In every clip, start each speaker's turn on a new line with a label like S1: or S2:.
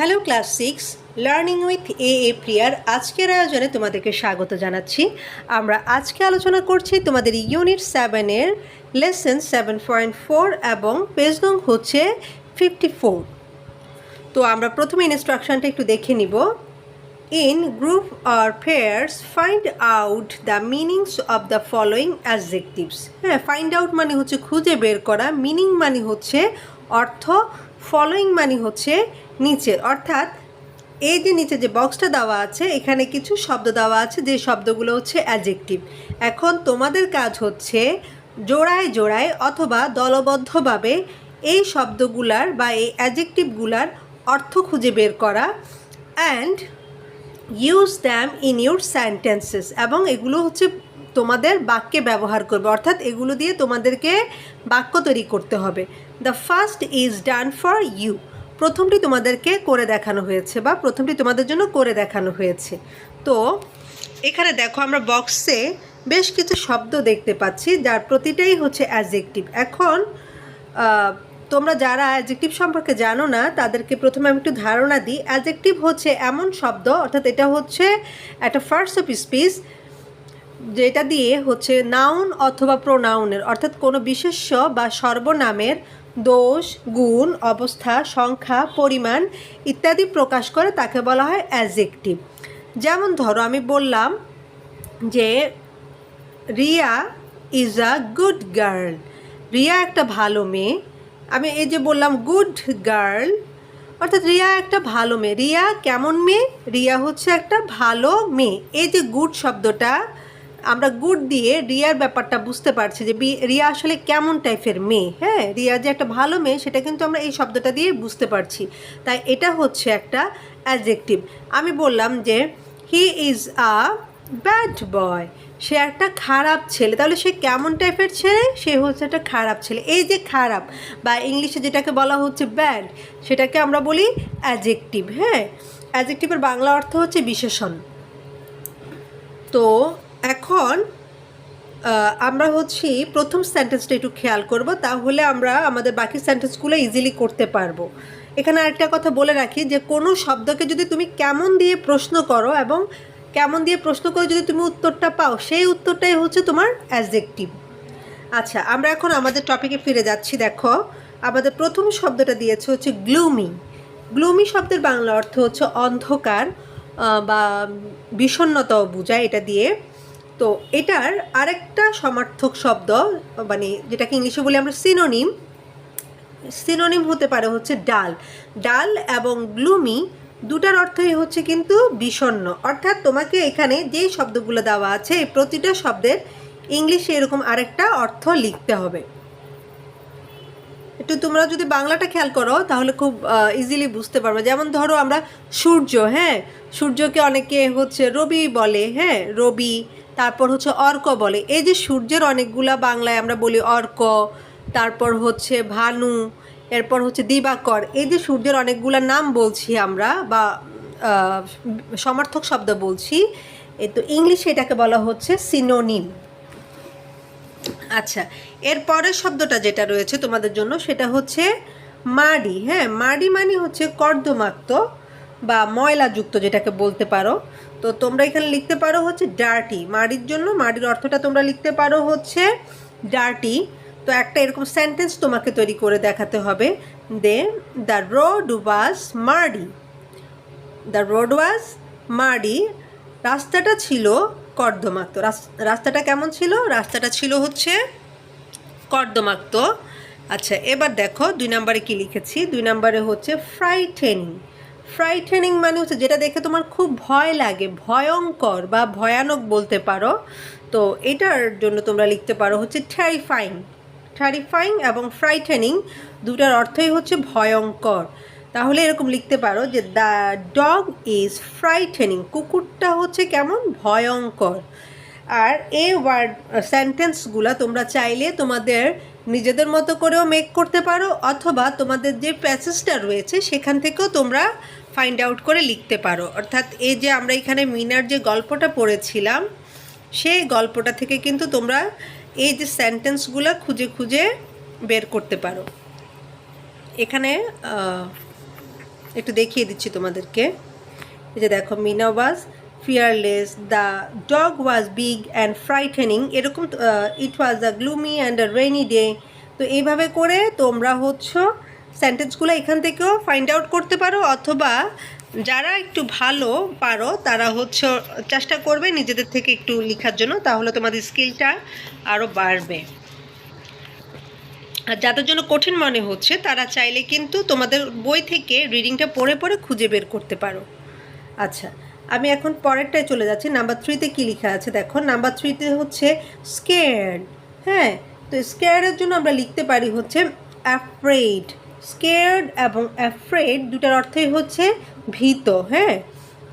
S1: Hello class 6 learning with a প্রিয়ার আজকের আয়োজনে তোমাদেরকে স্বাগত জানাচ্ছি। আমরা আজকে আলোচনা করছি তোমাদের ইউনিট 7-এর লেসন 7.4 এবং পেজ নং হচ্ছে 54। তো আমরা প্রথমে ইনস্ট্রাকশনটা একটু দেখে নিব। In group or pairs find out the meanings of the following adjectives. হ্যাঁ, ফাইন্ড আউট মানে হচ্ছে খুঁজে বের করা, মিনিং মানে হচ্ছে অর্থ, ফলোয়িং মানে হচ্ছে নিচের। অর্থাৎ এই যে নিচে যে বক্সটা দেওয়া আছে এখানে কিছু শব্দ দেওয়া আছে, যে শব্দগুলো হচ্ছে অ্যাডজেক্টিভ। এখন তোমাদের কাজ হচ্ছে জোড়ায় জোড়ায় অথবা দলবদ্ধভাবে এই শব্দগুলার বা এই অ্যাডজেক্টিভগুলার অর্থ খুঁজে বের করা and use them in your sentences, এবং এগুলো হচ্ছে তোমাদের বাক্যে ব্যবহার করবে। অর্থাৎ এগুলো দিয়ে তোমাদেরকে বাক্য তৈরি করতে হবে। The first is done for you, প্রথমটি তোমাদেরকে করে দেখানো হয়েছে বা প্রথমটি তোমাদের জন্য করে দেখানো হয়েছে। তো এখানে দেখো আমরা বক্সে বেশ কিছু শব্দ দেখতে পাচ্ছি যার প্রতিটাই হচ্ছে অ্যাডজেক্টিভ। এখন তোমরা যারা অ্যাডজেক্টিভ সম্পর্কে জানো না তাদেরকে প্রথমে আমি একটু ধারণা দিই। অ্যাডজেক্টিভ হচ্ছে এমন শব্দ, অর্থাৎ এটা হচ্ছে একটা ফার্স্ট অফ স্পিচ যেটা দিয়ে হচ্ছে নাউন অথবা প্রোনাউনের, অর্থাৎ কোনো বিশেষ্য বা সর্বনামের দোষ, গুণ, অবস্থা, সংখ্যা, পরিমাণ ইত্যাদি প্রকাশ করে তাকে বলা হয় অ্যাডজেক্টিভ। যেমন ধরো আমি বললাম যে Riya is a good girl, Riya একটা ভালো মেয়ে। আমি এই যে বললাম গুড গার্ল, অর্থাৎ রিয়া একটা ভালো মেয়ে। রিয়া কেমন মেয়ে? রিয়া হচ্ছে একটা ভালো মেয়ে। এই যে গুড শব্দটা, আমরা গুড দিয়ে রিয়ার ব্যাপারটা বুঝতে পারছি যে রিয়া আসলে কেমন টাইপের মেয়ে। হ্যাঁ, রিয়া যে একটা ভালো মেয়ে সেটা কিন্তু আমরা এই শব্দটা দিয়ে বুঝতে পারছি, তাই এটা হচ্ছে একটা অ্যাডজেক্টিভ। আমি বললাম যে he is a bad boy, সে একটা খারাপ ছেলে। তাহলে সে কেমন টাইপের ছেলে? সে হচ্ছে একটা খারাপ ছেলে। এই যে খারাপ বা ইংলিশে যেটাকে বলা হচ্ছে ব্যাড, সেটাকে আমরা বলি অ্যাডজেক্টিভ। হ্যাঁ, অ্যাডজেক্টিভের বাংলা অর্থ হচ্ছে বিশেষণ। তো এখন আমরা হচ্ছে প্রথম সেন্টেন্সটা একটু খেয়াল করব, তাহলে আমরা আমাদের বাকি সেন্টেন্সগুলো ইজিলি করতে পারবো। এখানে আরেকটা কথা বলে রাখি যে কোনো শব্দকে যদি তুমি কেমন দিয়ে প্রশ্ন করো এবং কেমন দিয়ে প্রশ্ন করে যদি তুমি উত্তরটা পাও, সেই উত্তরটাই হচ্ছে তোমার অ্যাডজেক্টিভ। আচ্ছা, আমরা এখন আমাদের টপিকে ফিরে যাচ্ছি। দেখো আমাদের প্রথম শব্দটা দিয়েছে হচ্ছে গ্লুমি। গ্লুমি শব্দের বাংলা অর্থ হচ্ছে অন্ধকার বা বিষণ্ণতাও বোঝায় এটা দিয়ে। তো এটার আরেকটা সমার্থক শব্দ, মানে যেটাকে ইংলিশে বলি আমরা সিনোনিম, সিনোনিম হতে পারে হচ্ছে ডাল। ডাল এবং গ্লুমি দুটার অর্থই হচ্ছে কিন্তু বিষণ্ণ। অর্থাৎ তোমাকে এখানে যেই শব্দগুলো দেওয়া আছে এই প্রতিটা শব্দের ইংলিশে এরকম আরেকটা অর্থ লিখতে হবে। একটু তোমরা যদি বাংলাটা খেয়াল করো তাহলে খুব ইজিলি বুঝতে পারবে। যেমন ধরো আমরা সূর্য, হ্যাঁ, সূর্যকে অনেকে হচ্ছে রবি বলে, হ্যাঁ রবি, তারপর হচ্ছে অর্ক বলে। এই যে সূর্যের অনেকগুলা বাংলায় আমরা বলি অর্ক, তারপর হচ্ছে ভানু, এরপর হচ্ছে দিবাকর। এই যে সূর্যের অনেকগুলা নাম বলছি আমরা বা সমার্থক শব্দ বলছি, তো ইংলিশে এটাকে বলা হচ্ছে সিনোনিম। আচ্ছা, এর পরের শব্দটা যেটা রয়েছে তোমাদের জন্য সেটা হচ্ছে মাড়ি। হ্যাঁ, মাড়ি মানে হচ্ছে কর্দমাক্ত বা ময়লাযুক্ত যেটাকে বলতে পারো। তো তোমরা এখানে লিখতে পারো হচ্ছে ডার্টি। মাড়ির জন্য মাড়ির অর্থটা তোমরা লিখতে পারো হচ্ছে ডার্টি। তো একটা এরকম সেন্টেন্স তোমাকে তৈরি করে দেখাতে হবে। The road was muddy, the road was muddy, রাস্তাটা ছিল কর্দমাক্ত। রাস্তাটা কেমন ছিল? রাস্তাটা ছিল হচ্ছে কর্দমাক্ত। আচ্ছা, এবার দেখো 2 নম্বরে কি লিখেছি। 2 নম্বরে হচ্ছে ফ্রাইটেনিং। ফ্রাইটেনিং মানে হচ্ছে যেটা দেখে তোমার খুব ভয় লাগে, ভয়ঙ্কর বা ভয়ানক বলতে পারো। তো এটার জন্য তোমরা লিখতে পারো হচ্ছে টেরিফাইং। টেরিফাইং এবং ফ্রাইটেনিং দুটার অর্থই হচ্ছে ভয়ঙ্কর। তাহলে এরকম লিখতে পারো যে দ্য ডগ ইজ ফ্রাইটেনিং, কুকুরটা হচ্ছে কেমন? ভয়ঙ্কর। আর এই ওয়ার্ড সেন্টেন্সগুলো তোমরা চাইলে তোমাদের নিজেদের মতো করেও মেক করতে পারো, অথবা তোমাদের যে প্যাসেজটা রয়েছে সেখান থেকেও তোমরা ফাইন্ড আউট করে লিখতে পারো। অর্থাৎ এই যে আমরা এখানে মিনার যে গল্পটা পড়েছিলাম সেই গল্পটা থেকে কিন্তু তোমরা এই যে সেন্টেন্সগুলো খুঁজে খুঁজে বের করতে পারো। এখানে একটু দেখিয়ে দিচ্ছি তোমাদেরকে। এই যে দেখো, Meena was fearless, the dog was big and frightening, এরকম it was a gloomy and a rainy day. তো এইভাবে করে তোমরা সেন্টেন্সগুলো এখান থেকেও ফাইন্ড আউট করতে পারো, অথবা যারা একটু ভালো পারো তারা চেষ্টা করবে নিজেদের থেকে একটু লেখার জন্য, তাহলে তোমাদের স্কিলটা আরও বাড়বে। আর যাদের জন্য কঠিন মনে হচ্ছে তারা চাইলে কিন্তু তোমাদের বই থেকে রিডিংটা পড়ে পড়ে খুঁজে বের করতে পারো। আচ্ছা, আমি এখন পরেরটায় চলে যাচ্ছি। নাম্বার 3-তে কী লেখা আছে দেখো। নাম্বার 3-তে স্কেয়ার্ড। হ্যাঁ, তো স্কেয়ার্ডের জন্য আমরা লিখতে পারি অ্যাফ্রেড। স্কেয়ার্ড এবং অ্যাফ্রেড দুটার অর্থই ভীত। হ্যাঁ,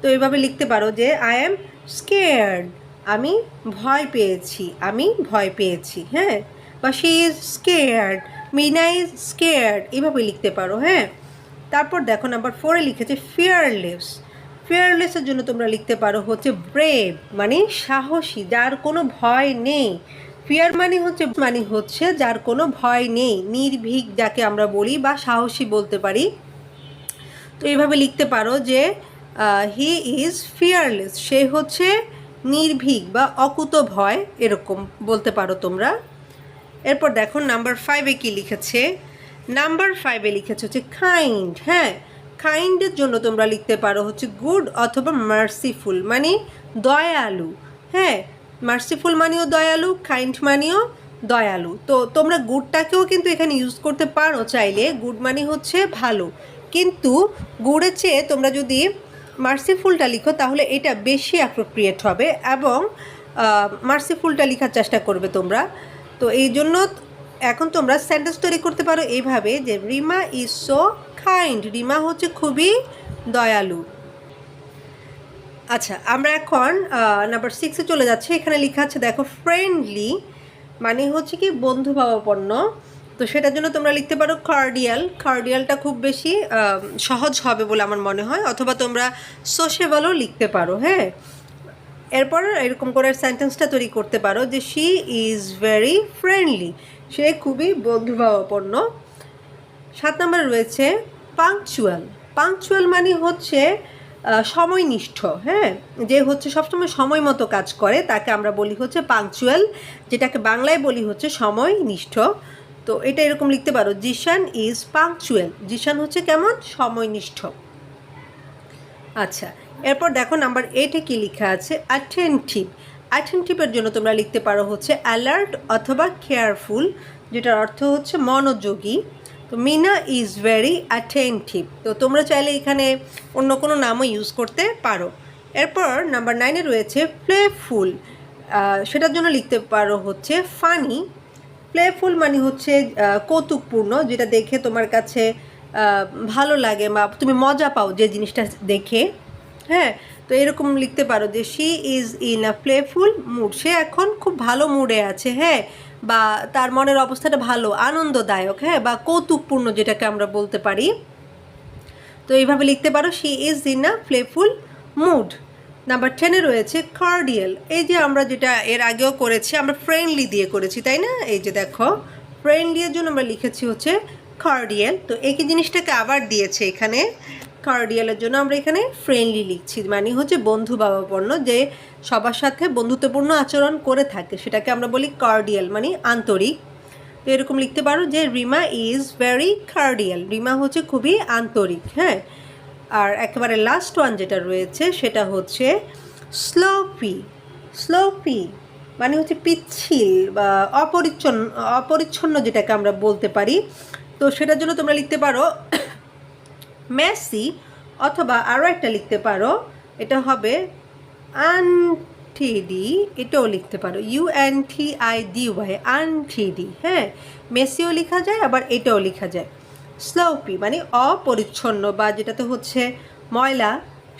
S1: তো এইভাবে লিখতে পারো যে আই অ্যাম স্কেয়ার্ড, আমি ভয় পেয়েছি, আমি ভয় পেয়েছি। হ্যাঁ, বা she is scared, Meena is scared, এইভাবে লিখতে পারো। হ্যাঁ, তারপর দেখো নাম্বার 4-এ লিখেছে ফিয়ারলেস। ফিয়ারলেসের জন্য তোমরা লিখতে পারো ব্রেভ, মানে সাহসী, যার কোনো ভয় নেই। ফিয়ার মানে যার কোনো ভয় নেই, নির্ভীক যাকে আমরা বলি, বা সাহসী বলতে পারি। তো এইভাবে লিখতে পারো যে হি ইজ ফিয়ারলেস, সে নির্ভীক বা অকুত ভয়, এরকম বলতে পারো তোমরা। এরপর দেখো নাম্বার 5-এ কী লিখেছে। নাম্বার 5-এ লিখেছে কাইন্ড। হ্যাঁ, কাইন্ডের জন্য তোমরা লিখতে পারো গুড অথবা মার্সিফুল, মানে দয়ালু। হ্যাঁ, মার্সিফুল মানেও দয়ালু, কাইন্ড মানেও দয়ালু। তো তোমরা গুডটাকেও কিন্তু এখানে ইউজ করতে পারো চাইলে। গুড মানে ভালো, কিন্তু গুডের চেয়ে তোমরা যদি মার্সিফুলটা লিখো তাহলে এটা বেশি অ্যাপ্রোপ্রিয়েট হবে, এবং মার্সিফুলটা লেখার চেষ্টা করবে তোমরা। তো এই জন্য এখন তোমরা সেন্টেন্স তৈরি করতে পারো এইভাবে যে Rima is so kind, Rima খুবই দয়ালু। আচ্ছা, আমরা এখন নাম্বার 6-এ চলে যাচ্ছি। এখানে লেখা আছে দেখো ফ্রেন্ডলি, মানে কি বন্ধুভাবাপন্ন। তো সেটার জন্য তোমরা লিখতে পারো কার্ডিয়াল। কার্ডিয়ালটা খুব বেশি সহজ হবে বলে আমার মনে হয়, অথবা তোমরা সোশেবলও লিখতে পারো। হ্যাঁ, এরপর এরকম করে সেন্টেন্সটা তৈরি করতে পারো যে শি ইজ ভেরি ফ্রেন্ডলি, সে খুবই বন্ধুভাবাপন্ন। 7 নম্বরে রয়েছে পাংচুয়াল। পাংচুয়াল মানে সময়নিষ্ঠ। হ্যাঁ, যে সবসময় সময় মতো কাজ করে তাকে আমরা বলি পাংচুয়াল, যেটাকে বাংলায় বলি সময়নিষ্ঠ। তো এটা এরকম লিখতে পারো জিশান ইজ পাংচুয়াল, জিশান কেমন, সময়নিষ্ঠ। আচ্ছা, এরপর দেখো নাম্বার 8-এ কী লেখা আছে অ্যাটেনটিভ। অ্যাটেনটিভের জন্য তোমরা লিখতে পারো অ্যালার্ট অথবা কেয়ারফুল, যেটার অর্থ মনোযোগী। তো মিনা ইজ ভেরি অ্যাটেনটিভ, তো তোমরা চাইলে এখানে অন্য কোনো নামও ইউজ করতে পারো। এরপর নাম্বার 9-এ রয়েছে প্লেফুল। সেটার জন্য লিখতে পারো ফানি। প্লেফুল মানে কৌতুকপূর্ণ, যেটা দেখে তোমার কাছে ভালো লাগে বা তুমি মজা পাও যে জিনিসটা দেখে। হ্যাঁ, তো এরকম লিখতে পারো যে she is in a playful mood, সে এখন খুব ভালো মুডে আছে। হ্যাঁ, বা তার মনের অবস্থাটা ভালো, আনন্দদায়ক। হ্যাঁ, বা কৌতুকপূর্ণ যেটাকে আমরা বলতে পারি। তো এইভাবে লিখতে পারো she is in a playful mood. Number 10-এ রয়েছে কার্ডিয়াল। এই যে আমরা যেটা এর আগেও করেছি, আমরা ফ্রেন্ডলি দিয়ে করেছি, তাই না? এই যে দেখো, ফ্রেন্ডলির জন্য আমরা লিখেছি কার্ডিয়াল। তো একই জিনিসটাকে আবার দিয়েছে এখানে। কার্ডিয়ালের জন্য আমরা এখানে ফ্রেন্ডলি লিখছি, মানে বন্ধুভাবাপন্ন, যে সবার সাথে বন্ধুত্বপূর্ণ আচরণ করে থাকে, সেটাকে আমরা বলি কার্ডিয়াল, মানে আন্তরিক। তো এরকম লিখতে পারো যে Rima is very cardial, Rima খুবই আন্তরিক। হ্যাঁ, আর একেবারে লাস্ট ওয়ান যেটা রয়েছে সেটা স্লোপি। স্লোপি মানে পিচ্ছিল বা অপরিচ্ছন্ন যেটাকে আমরা বলতে পারি। তো সেটার জন্য তোমরা লিখতে পারো মেসি, অথবা আরও একটা লিখতে পারো, এটা হবে আনটিডি, এটাও লিখতে পারো UNTIDY, আনটিডি। হ্যাঁ, মেসিও লেখা যায়, আবার এটাও লেখা যায়। স্লোপি মানে অপরিচ্ছন্ন, বা যেটাতে ময়লা,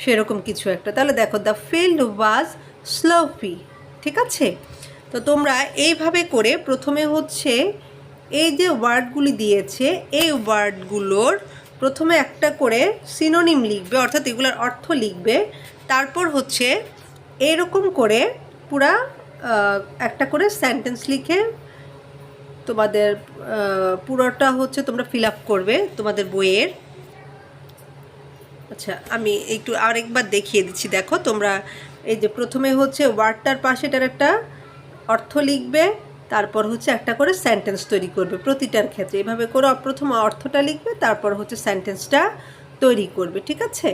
S1: সেরকম কিছু একটা। তাহলে দেখো দ্য ফিল্ড ওয়াজ স্লোপি। ঠিক আছে, তো তোমরা এইভাবে করে প্রথমে এই যে ওয়ার্ডগুলি দিয়েছে, এই ওয়ার্ডগুলোর প্রথমে একটা করে সিনোনিম লিখবে, অর্থাৎ এগুলোর অর্থ লিখবে। তারপর এরকম করে পুরা একটা করে সেন্টেন্স লিখে তোমাদের পুরোটা তোমরা ফিল আপ করবে তোমাদের বইয়ের। আচ্ছা, আমি একটু আরেকবার দেখিয়ে দিচ্ছি। দেখো তোমরা এই যে প্রথমে হচ্ছে ওয়ার্ডটার পাশে এটার একটা অর্থ লিখবে, তারপর হচ্ছে একটা করে সেন্টেন্স তৈরি করবে প্রতিটার ক্ষেত্রে। এভাবে করে প্রথম অর্থটা লিখবে, তারপর হচ্ছে সেন্টেন্সটা তৈরি করবে, ঠিক আছে?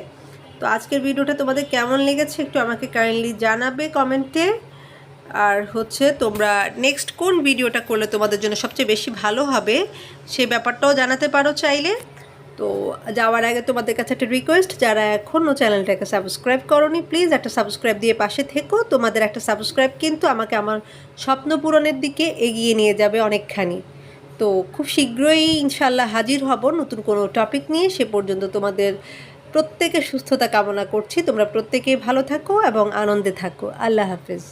S1: তো আজকের ভিডিওটা তোমাদের কেমন লেগেছে একটু আমাকে কাইন্ডলি জানাবে কমেন্টে। আর হচ্ছে তোমরা নেক্সট কোন ভিডিওটা করলে তোমাদের জন্য সবচেয়ে বেশি ভালো হবে সেই ব্যাপারটাও জানাতে পারো চাইলে। তো যাওয়ার আগে তোমাদের কাছে একটা রিকোয়েস্ট, যারা এখনও চ্যানেলটাকে সাবস্ক্রাইব করোনি প্লিজ একটা সাবস্ক্রাইব দিয়ে পাশে থেকো। তোমাদের একটা সাবস্ক্রাইব কিন্তু আমাকে আমার স্বপ্ন পূরণের দিকে এগিয়ে নিয়ে যাবে অনেকখানি। তো খুব শীঘ্রই ইনশাল্লাহ হাজির হব নতুন কোনো টপিক নিয়ে। সে পর্যন্ত তোমাদের প্রত্যেকের সুস্থতা কামনা করছি। তোমরা প্রত্যেকেই ভালো থাকো এবং আনন্দে থাকো। আল্লাহ হাফেজ।